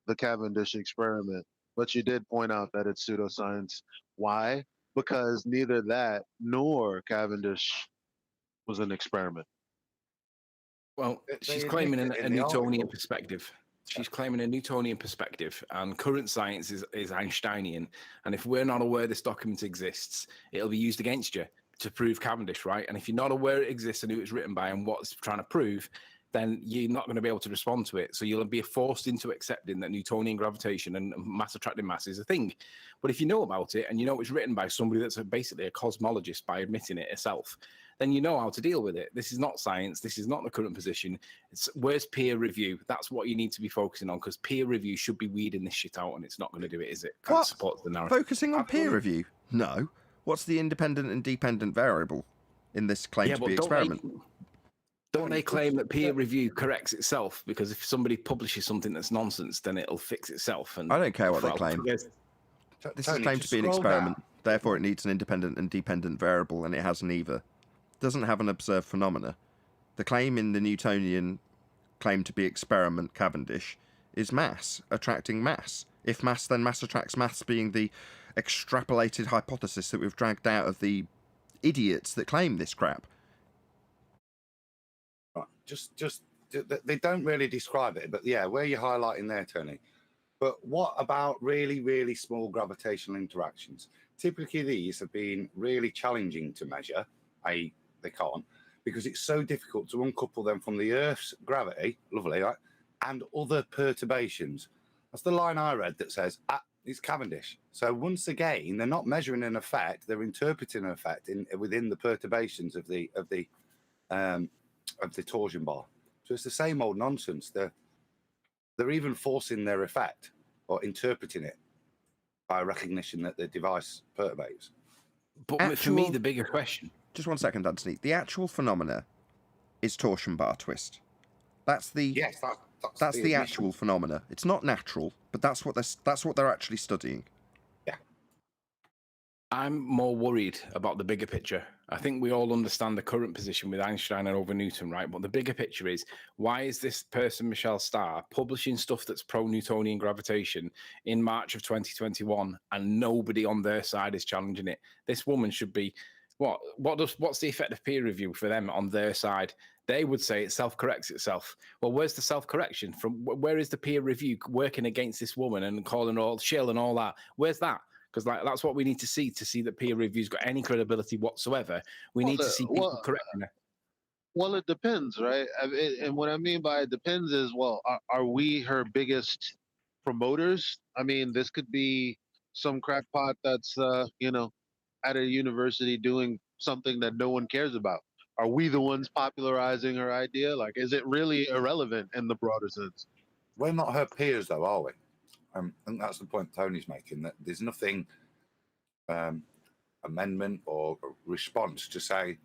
the Cavendish experiment, but you did point out that it's pseudoscience. Why? Because neither that nor Cavendish was an experiment. Well, she's claiming a Newtonian perspective. She's claiming a Newtonian perspective, and current science is Einsteinian. And if we're not aware this document exists, it'll be used against you to prove Cavendish, right? And if you're not aware it exists and who it's written by and what it's trying to prove, then you're not going to be able to respond to it. So you'll be forced into accepting that Newtonian gravitation and mass attracting mass is a thing. But if you know about it and you know it's written by somebody that's basically a cosmologist by admitting it herself, then you know how to deal with it. This is not science. This is not the current position. Where's peer review? That's what you need to be focusing on because peer review should be weeding this shit out and it's not going to do it, is it? Can't support the narrative. Focusing on peer review? No. What's the independent and dependent variable in this claim to be experiment? Don't they claim that peer review corrects itself? Because if somebody publishes something that's nonsense, then it'll fix itself. And I don't care what they claim. This is claimed to be an experiment. Therefore, it needs an independent and dependent variable, and it has neither. It doesn't have an observed phenomena. The claim in the Newtonian claim to be experiment Cavendish is mass, attracting mass. If mass, then mass attracts mass, being the extrapolated hypothesis that we've dragged out of the idiots that claim this crap. Just they don't really describe it, but yeah, where you're highlighting there, Tony. But what about really, really small gravitational interactions? Typically, these have been really challenging to measure. They can't because it's so difficult to uncouple them from the Earth's gravity, lovely, right? And other perturbations. That's the line I read that says, it's Cavendish. So once again, they're not measuring an effect; they're interpreting an effect within the perturbations of the the torsion bar. So it's the same old nonsense. They're even forcing their effect or interpreting it by recognition that the device perturbates. But for me, the bigger question. Just 1 second, Anthony. The actual phenomena is torsion bar twist. That's the Yes, that's the actual phenomena. It's not natural, but that's what they're actually studying. Yeah. I'm more worried about the bigger picture. I think we all understand the current position with Einstein and over Newton, right? But the bigger picture is, why is this person, Michelle Starr, publishing stuff that's pro-Newtonian gravitation in March of 2021 and nobody on their side is challenging it? This woman should be, what's the effect of peer review for them on their side? They would say it self-corrects itself. Well, where's the self-correction? From where is the peer review working against this woman and calling her all shill and all that? Where's that? Because that's what we need to see that peer review's got any credibility whatsoever. We need to see people correcting it. Well, it depends, right? And what I mean by it depends is, well, are we her biggest promoters? I mean, this could be some crackpot that's, at a university doing something that no one cares about. Are we the ones popularizing her idea? Like, is it really irrelevant in the broader sense? We're not her peers, though, are we? I think that's the point Tony's making, that there's nothing amendment or response to say,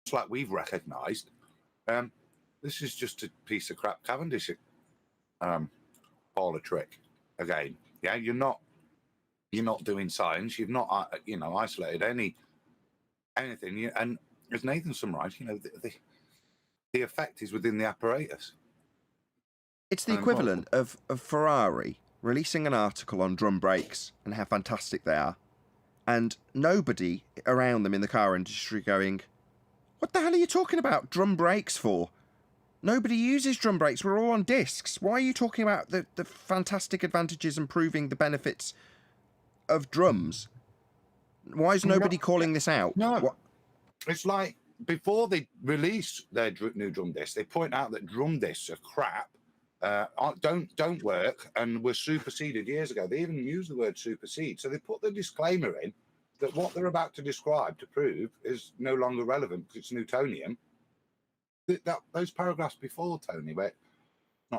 it's like we've recognised, this is just a piece of crap Cavendish parlour trick. Again, yeah, you're not doing science. You've not, isolated anything. And as Nathan summarised, the effect is within the apparatus. It's the equivalent of Ferrari releasing an article on drum brakes and how fantastic they are, and nobody around them in the car industry going, "What the hell are you talking about drum brakes for? Nobody uses drum brakes. We're all on discs. Why are you talking about the fantastic advantages and proving the benefits of drums? Why is nobody calling this out?" No. It's like before they release their new drum discs, they point out that drum discs are crap, don't work, and were superseded years ago. They even use the word supersede. So they put the disclaimer in that what they're about to describe to prove is no longer relevant because it's Newtonian. Those paragraphs before, Tony, where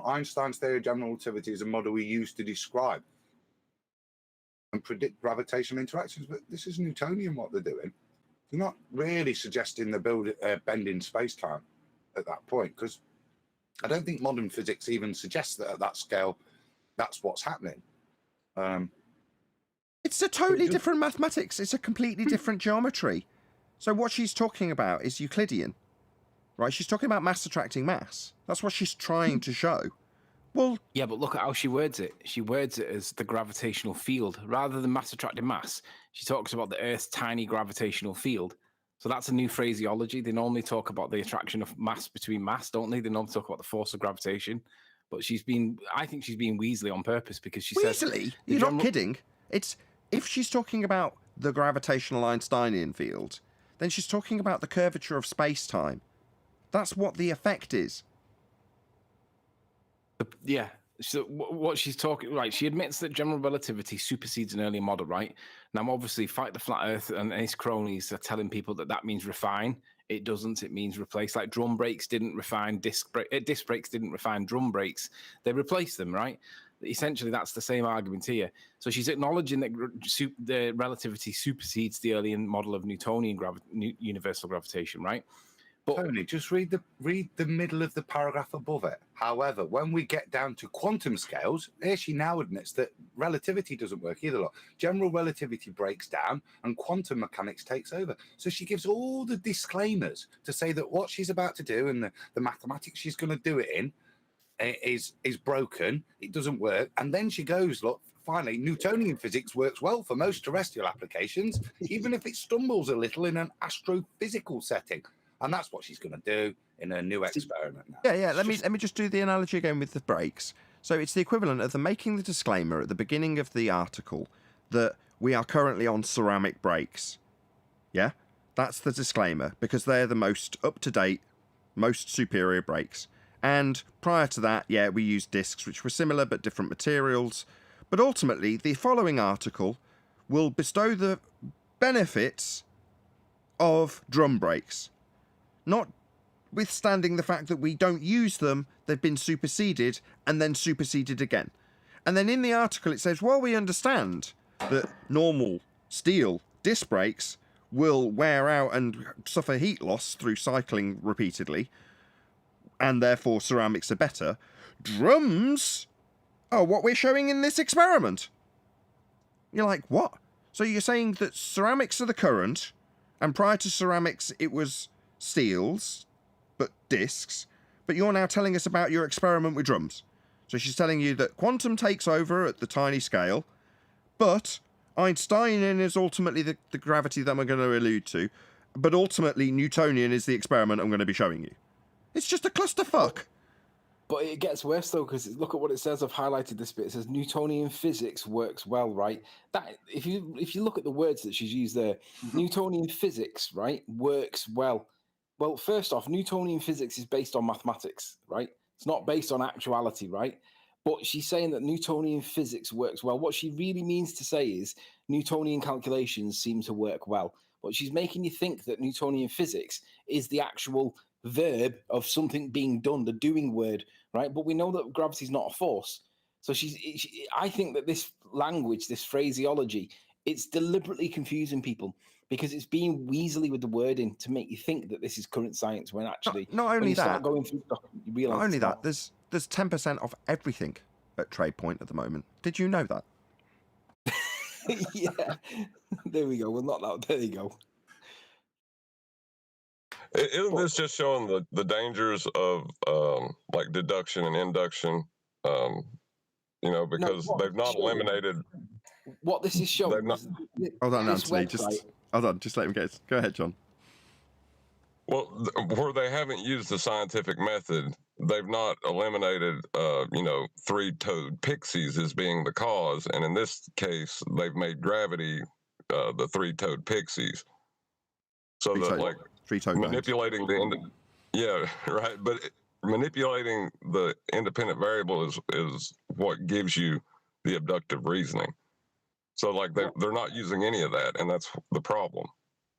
Einstein's theory of general relativity is a model we use to describe and predict gravitational interactions, but this is Newtonian what they're doing. They're not really suggesting they're bending space-time at that point, because I don't think modern physics even suggests that at that scale that's what's happening. It's a totally different mathematics. It's a completely different geometry. So what she's talking about is Euclidean, right? She's talking about mass attracting mass. That's what she's trying to show. Well, yeah, but look at how she words it. She words it as the gravitational field rather than mass attracting mass. She talks about the Earth's tiny gravitational field. So that's a new phraseology. They normally talk about the attraction of mass between mass, don't they? They normally talk about the force of gravitation. But I think she's being Weasley on purpose, because she says... Weasley? You're not kidding. If she's talking about the gravitational Einsteinian field, then she's talking about the curvature of space-time. That's what the effect is. Yeah. So what she's talking, right? She admits that general relativity supersedes an earlier model, right? Now, obviously, Fight the Flat Earth and his cronies are telling people that means refine. It doesn't. It means replace. Like drum brakes didn't refine disc brakes didn't refine drum brakes. They replaced them, right? Essentially, that's the same argument here. So she's acknowledging that the relativity supersedes the earlier model of Newtonian universal gravitation, right? But Tony, just read the middle of the paragraph above it. However, when we get down to quantum scales, here she now admits that relativity doesn't work either. Look, general relativity breaks down and quantum mechanics takes over. So she gives all the disclaimers to say that what she's about to do and the mathematics she's going to do it in is broken. It doesn't work. And then she goes, look, finally, Newtonian physics works well for most terrestrial applications, even if it stumbles a little in an astrophysical setting. And that's what she's going to do in a new experiment now. Yeah. Let me just do the analogy again with the brakes. So it's the equivalent of them making the disclaimer at the beginning of the article that we are currently on ceramic brakes. Yeah? That's the disclaimer, because they're the most up-to-date, most superior brakes. And prior to that, yeah, we used discs, which were similar but different materials. But ultimately, the following article will bestow the benefits of drum brakes. Not notwithstanding the fact that we don't use them, they've been superseded and then superseded again. And then in the article it says, well, we understand that normal steel disc brakes will wear out and suffer heat loss through cycling repeatedly, and therefore ceramics are better. Drums are what we're showing in this experiment. You're like, what? So you're saying that ceramics are the current, and prior to ceramics it was steels, but discs, but you're now telling us about your experiment with drums. So she's telling you that quantum takes over at the tiny scale, but Einsteinian is ultimately the gravity that I'm going to allude to, but ultimately Newtonian is the experiment I'm going to be showing you. It's just a clusterfuck. But it gets worse though, because look at what it says. I've highlighted this bit. It says Newtonian physics works well, right? That if you look at the words that she's used there, Newtonian physics, right, works well. Well, first off, Newtonian physics is based on mathematics, right? It's not based on actuality, right? But she's saying that Newtonian physics works well. What she really means to say is Newtonian calculations seem to work well. But she's making you think that Newtonian physics is the actual verb of something being done, the doing word, right? But we know that gravity is not a force. So I think that this language, this phraseology, it's deliberately confusing people because it's being weaselly with the wording to make you think that this is current science when actually not only that, going through stuff, you realize not only that, there's 10% of everything at Trade Point at the moment. Did you know that? Yeah, there we go. Well, not that. There you go. Isn't this just showing the dangers of like deduction and induction? Because they've not eliminated. What this is showing. Hold on, Anthony. Hold on. Just let him get. Go ahead, John. Well, where they haven't used the scientific method, they've not eliminated, three-toed pixies as being the cause, and in this case, they've made gravity the three-toed pixies. So that like manipulating manipulating the independent variable is what gives you the abductive reasoning. So like they're not using any of that, and that's the problem.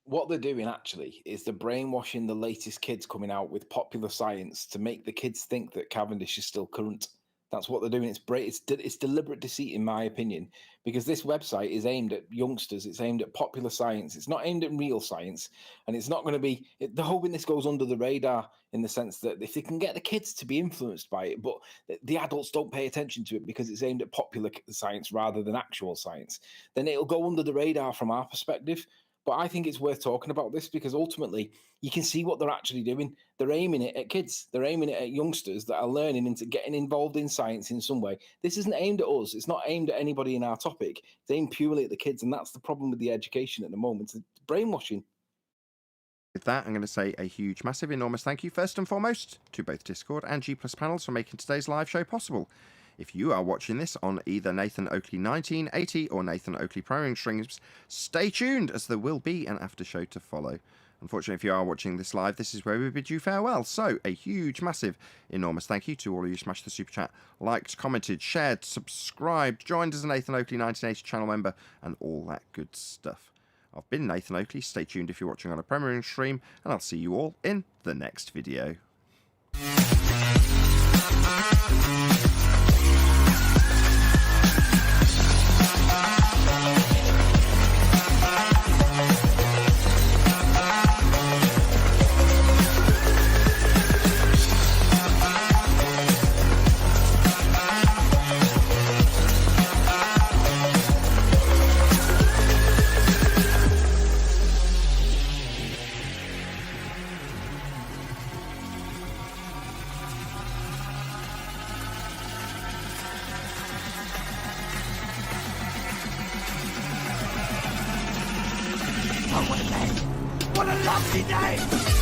What they're doing actually is they're brainwashing the latest kids coming out with popular science to make the kids think that Cavendish is still current. That's what they're doing. It's deliberate deceit, in my opinion, because this website is aimed at youngsters. It's aimed at popular science. It's not aimed at real science, and it's not going to be. They're hoping this goes under the radar in the sense that if they can get the kids to be influenced by it, but the adults don't pay attention to it because it's aimed at popular science rather than actual science, then it'll go under the radar from our perspective. But I think it's worth talking about this because ultimately you can see what they're actually doing. They're aiming it at kids. They're aiming it at youngsters that are learning into getting involved in science in some way. This isn't aimed at us. It's not aimed at anybody in our topic. It's aimed purely at the kids. And that's the problem with the education at the moment. It's brainwashing. With that, I'm going to say a huge, massive, enormous thank you, first and foremost, to both Discord and G+ Panels for making today's live show possible. If you are watching this on either Nathan Oakley 1980 or Nathan Oakley Programming Streams, stay tuned as there will be an after show to follow. Unfortunately, if you are watching this live, this is where we bid you farewell. So, a huge, massive, enormous thank you to all of you who smashed the super chat, liked, commented, shared, subscribed, joined as a Nathan Oakley 1980 channel member, and all that good stuff. I've been Nathan Oakley. Stay tuned if you're watching on a Premiering stream, and I'll see you all in the next video. What a lovely day!